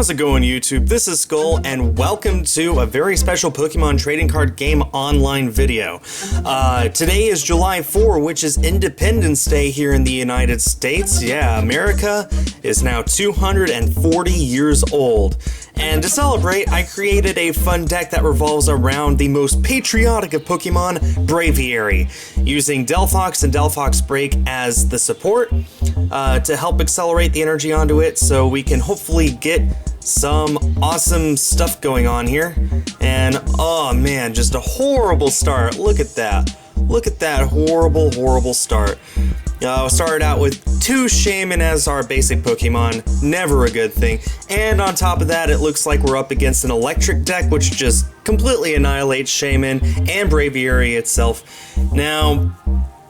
How's it going, YouTube? This is Skull, and welcome to a very special Pokemon trading card game online video. Today is July 4, which is Independence Day here in the United States. Yeah, America is now 240 years old. And to celebrate, I created a fun deck that revolves around the most patriotic of Pokemon, Braviary, using Delphox and Delphox Break as the support to help accelerate the energy onto it so we can hopefully get some awesome stuff going on here. And oh man, just a horrible start. Look at that. Look at that horrible start. Started out with 2 Shaman as our basic Pokemon, never a good thing. And on top of that, it looks like we're up against an electric deck, which just completely annihilates Shaman and Braviary itself. Now,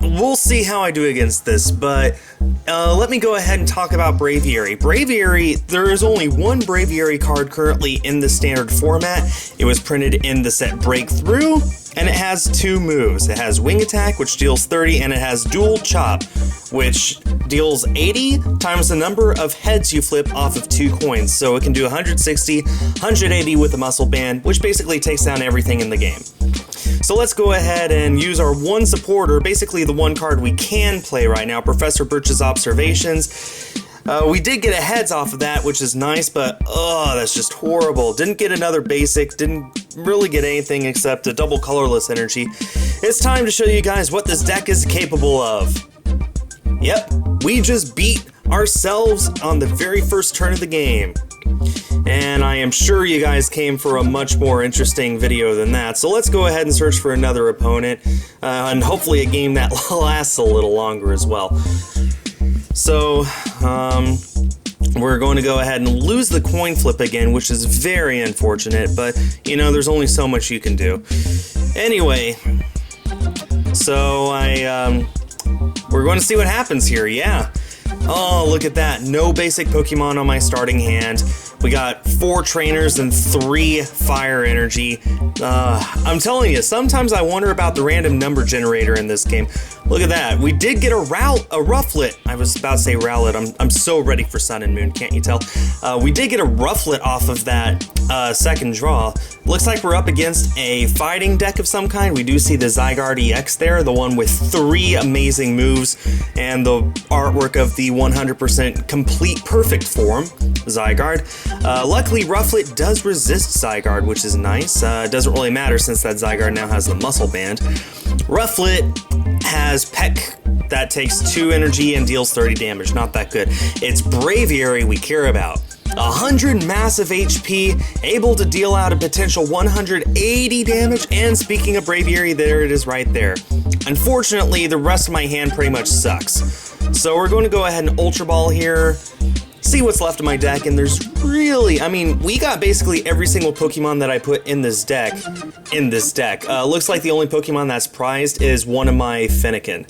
we'll see how I do against this, but let me go ahead and talk about Braviary. Braviary, there is only one Braviary card currently in the standard format. It was printed in the set Breakthrough, and it has 2 moves. It has Wing Attack, which deals 30, and it has Dual Chop, which deals 80 times the number of heads you flip off of 2 coins. So it can do 160, 180 with the Muscle Band, which basically takes down everything in the game. So let's go ahead and use our one supporter, basically the one card we can play right now, Professor Birch's Observations. We did get a heads off of that, which is nice, but that's just horrible. Didn't get another basic, didn't really get anything except a double colorless energy. It's time to show you guys what this deck is capable of. Yep, we just beat ourselves on the very first turn of the game. And I am sure you guys came for a much more interesting video than that. So let's go ahead and search for another opponent, and hopefully a game that lasts a little longer as well. So, we're going to go ahead and lose the coin flip again, which is very unfortunate, but, you know, there's only so much you can do. Anyway, so we're going to see what happens here, yeah. Oh, look at that. No basic Pokemon on my starting hand. We got 4 trainers and 3 fire energy. I'm telling you, sometimes I wonder about the random number generator in this game. Look at that. We did get a Rufflet. I was about to say Rowlet. I'm so ready for Sun and Moon, can't you tell? We did get a Rufflet off of that second draw. Looks like we're up against a fighting deck of some kind. We do see the Zygarde EX there, the one with 3 amazing moves, and the artwork of the 100% complete perfect form, Zygarde. Luckily, Rufflet does resist Zygarde, which is nice. It doesn't really matter since that Zygarde now has the Muscle Band. Rufflet has Peck that takes 2 energy and deals 30 damage. Not that good. It's Braviary we care about. 100 massive HP, able to deal out a potential 180 damage, and speaking of Braviary, there it is right there. Unfortunately, the rest of my hand pretty much sucks. So we're going to go ahead and Ultra Ball here, see what's left of my deck, and there's really, we got basically every single Pokemon that I put in this deck looks like the only Pokemon that's prized is one of my Fennekin.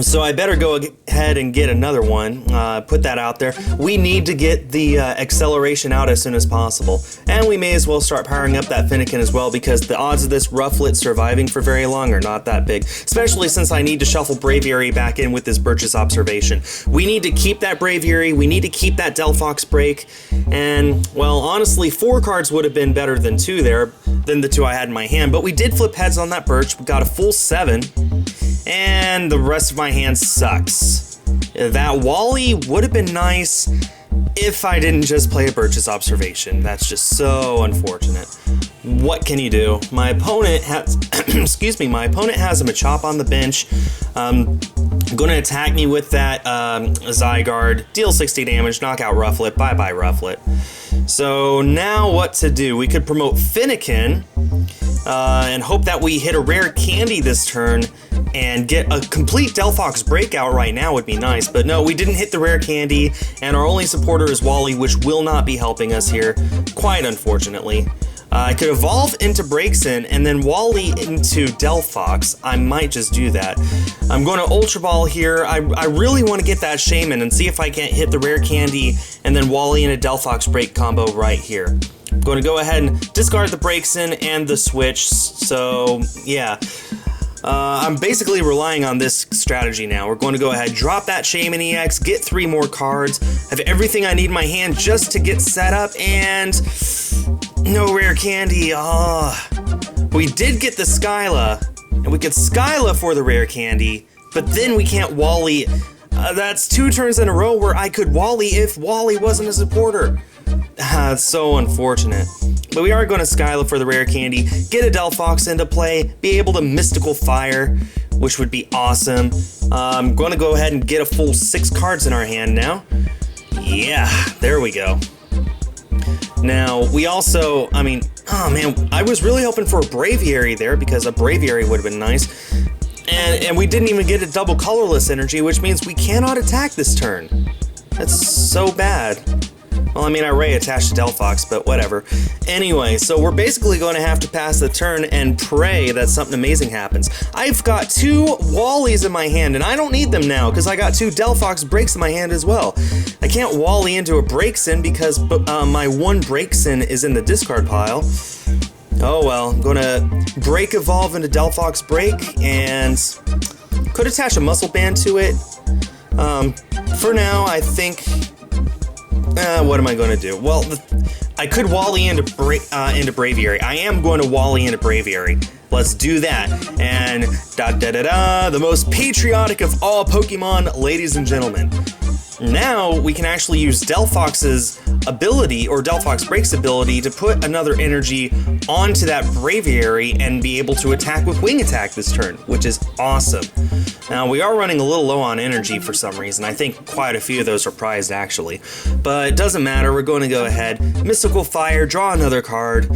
So I better go ahead and get another one, put that out there. We need to get the acceleration out as soon as possible. And we may as well start powering up that Fennekin as well, because the odds of this Rufflet surviving for very long are not that big. Especially since I need to shuffle Braviary back in with this Birch's Observation. We need to keep that Braviary, we need to keep that Delphox Break, and, well, honestly, 4 cards would have been better than 2 there, than the 2 I had in my hand. But we did flip heads on that Birch, we got a full 7. And the rest of my hand sucks. That Wally would have been nice if I didn't just play a Birch's Observation. That's just so unfortunate. What can you do? My opponent has, my opponent has a Machop on the bench. Going to attack me with that Zygarde, deal 60 damage, knock out Rufflet, bye-bye Rufflet. So now what to do? We could promote Fennekin and hope that we hit a rare candy this turn and get a complete Delphox breakout right now would be nice, but no, we didn't hit the rare candy, and our only supporter is Wally, which will not be helping us here, quite unfortunately. I could evolve into Braixen and then Wally into Delphox. I might just do that. I'm going to Ultra Ball here. I really want to get that Shaman and see if I can't hit the rare candy and then Wally and a Delphox break combo right here. I'm going to go ahead and discard the Braixen and the switch, so yeah. I'm basically relying on this strategy now. We're going to go ahead, drop that Shaman EX, get 3 more cards, have everything I need in my hand just to get set up, and no rare candy. We did get the Skyla, and we get Skyla for the rare candy, but then we can't Wally. That's 2 turns in a row where I could Wally if Wally wasn't a supporter. It's so unfortunate. But we are going to Skyla for the rare candy, get a Delphox into play, be able to Mystical Fire, which would be awesome. I'm going to go ahead and get a full 6 cards in our hand now. Yeah, there we go. Now, we also, oh man, I was really hoping for a Braviary there, because a Braviary would have been nice. And we didn't even get a double colorless energy, which means we cannot attack this turn. That's so bad. Well, I already attached to Delphox, but whatever. Anyway, so we're basically going to have to pass the turn and pray that something amazing happens. I've got 2 Wallies in my hand, and I don't need them now, because I got 2 Delphox Breaks in my hand as well. I can't Wally into a Breaksin because my 1 Breaksin is in the discard pile. Oh well, I'm going to Break Evolve into Delphox Break, and could attach a Muscle Band to it. For now, I think... what am I going to do? Well, I could Wally into Braviary. I am going to Wally into Braviary. Let's do that. And the most patriotic of all Pokemon, ladies and gentlemen. Now we can actually use Delphox's ability, or Delphox Break's ability, to put another energy onto that Braviary and be able to attack with Wing Attack this turn, which is awesome. Now, we are running a little low on energy for some reason. I think quite a few of those are prized, actually. But it doesn't matter. We're going to go ahead. Mystical Fire, draw another card,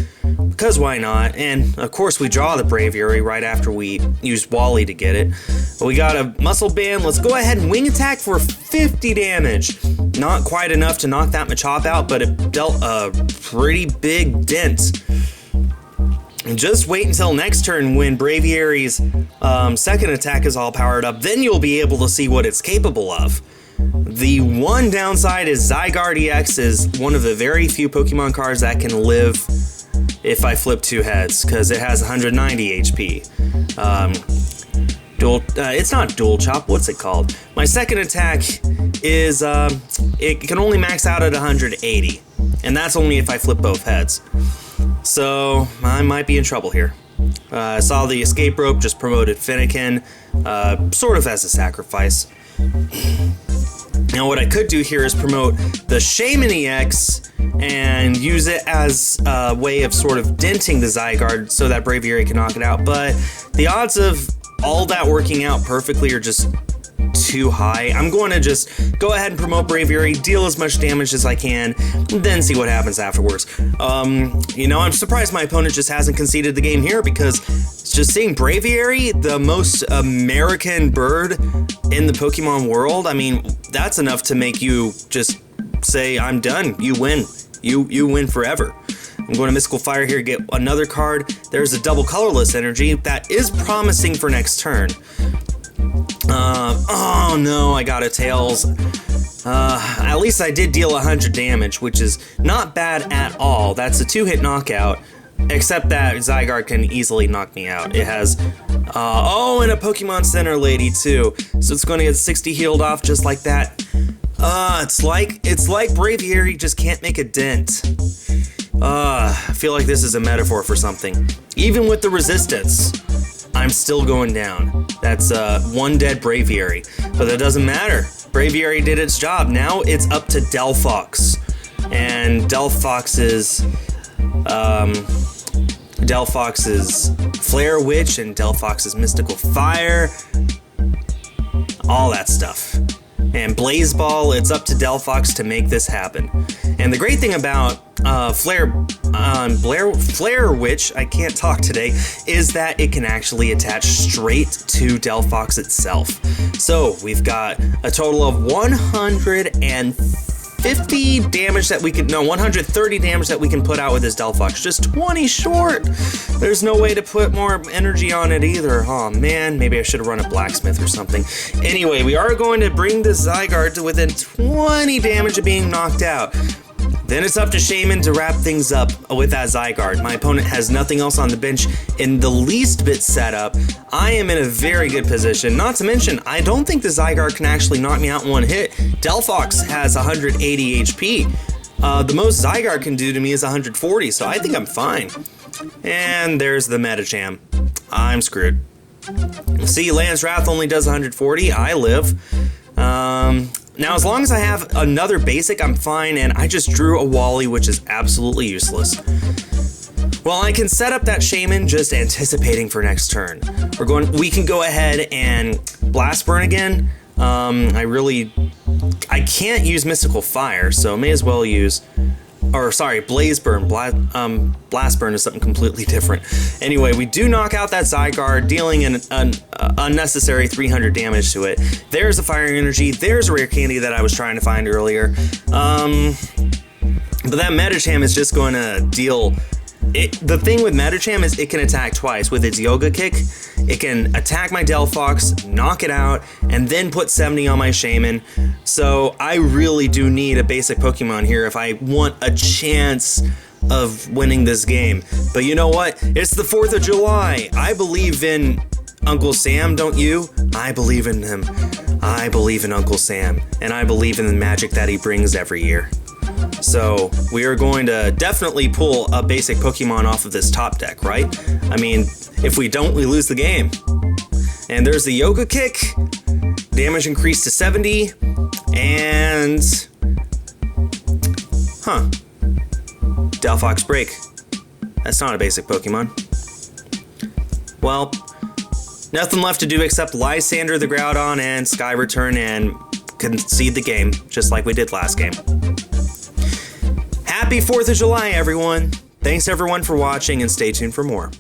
because why not? And, of course, we draw the Braviary right after we used Wally to get it. But we got a Muscle Band. Let's go ahead and Wing Attack for 50 damage. Not quite enough to knock that Machop out, but it dealt a pretty big dent. And just wait until next turn when Braviary's second attack is all powered up. Then you'll be able to see what it's capable of. The one downside is Zygarde EX is one of the very few Pokemon cards that can live if I flip 2 heads, because it has 190 HP. It's not Dual Chop, what's it called? My second attack is, it can only max out at 180, and that's only if I flip both heads. So, I might be in trouble here. I saw the Escape Rope, just promoted Fennekin, sort of as a sacrifice. Now what I could do here is promote the Shaman EX and use it as a way of sort of denting the Zygarde so that Braviary can knock it out, but the odds of all that working out perfectly are just too high. I'm going to just go ahead and promote Braviary, deal as much damage as I can, then see what happens afterwards. I'm surprised my opponent just hasn't conceded the game here, because just seeing Braviary, the most American bird in the Pokemon world, that's enough to make you just say, I'm done, you win. You win forever. I'm going to Mystical Fire here, get another card. There's a double colorless energy that is promising for next turn. Oh no, I got a Tails. At least I did deal 100 damage, which is not bad at all. That's a 2-hit knockout, except that Zygarde can easily knock me out. It has, and a Pokemon Center lady too. So it's going to get 60 healed off just like that. It's like Braviary just can't make a dent. I feel like this is a metaphor for something. Even with the resistance, I'm still going down. That's 1 dead Braviary. But that doesn't matter. Braviary did its job. Now it's up to Delphox. And Delphox's Flare Witch and Delphox's Mystical Fire. All that stuff. And Blaze Ball, it's up to Delphox to make this happen. And the great thing about Flare Witch, I can't talk today, is that it can actually attach straight to Delphox itself. So we've got a total of 150 damage that we can, no, 130 damage that we can put out with this Delphox. Just 20 short. There's no way to put more energy on it either. Oh man, maybe I should have run a Blacksmith or something. Anyway, we are going to bring the Zygarde to within 20 damage of being knocked out. Then it's up to Shaman to wrap things up with that Zygarde. My opponent has nothing else on the bench in the least bit set up. I am in a very good position. Not to mention, I don't think the Zygarde can actually knock me out in one hit. Delphox has 180 HP. The most Zygarde can do to me is 140, so I think I'm fine. And there's the Medicham. I'm screwed. See, Lance Wrath only does 140. I live. Now, as long as I have another basic, I'm fine, and I just drew a Wally, which is absolutely useless. Well, I can set up that Shaman just anticipating for next turn. We can go ahead and Blast Burn again. I can't use Mystical Fire, so may as well use, Blaze Burn. Blast Burn is something completely different. Anyway, we do knock out that Zygarde, dealing an unnecessary 300 damage to it. There's the Fire Energy. There's a rare candy that I was trying to find earlier. But that Medicham is just going to deal... The thing with Medicham is it can attack twice. With its Yoga Kick, it can attack my Delphox, knock it out, and then put 70 on my Shaman. So I really do need a basic Pokemon here if I want a chance of winning this game. But you know what? It's the 4th of July. I believe in Uncle Sam, don't you? I believe in him. I believe in Uncle Sam, and I believe in the magic that he brings every year. So we are going to definitely pull a basic Pokemon off of this top deck, right? I mean, if we don't, we lose the game. And there's the Yoga Kick. Damage increased to 70. And... Delphox Break. That's not a basic Pokemon. Well, nothing left to do except Lysander the Groudon and Sky Return and concede the game, just like we did last game. Happy 4th of July, everyone! Thanks everyone for watching, and stay tuned for more.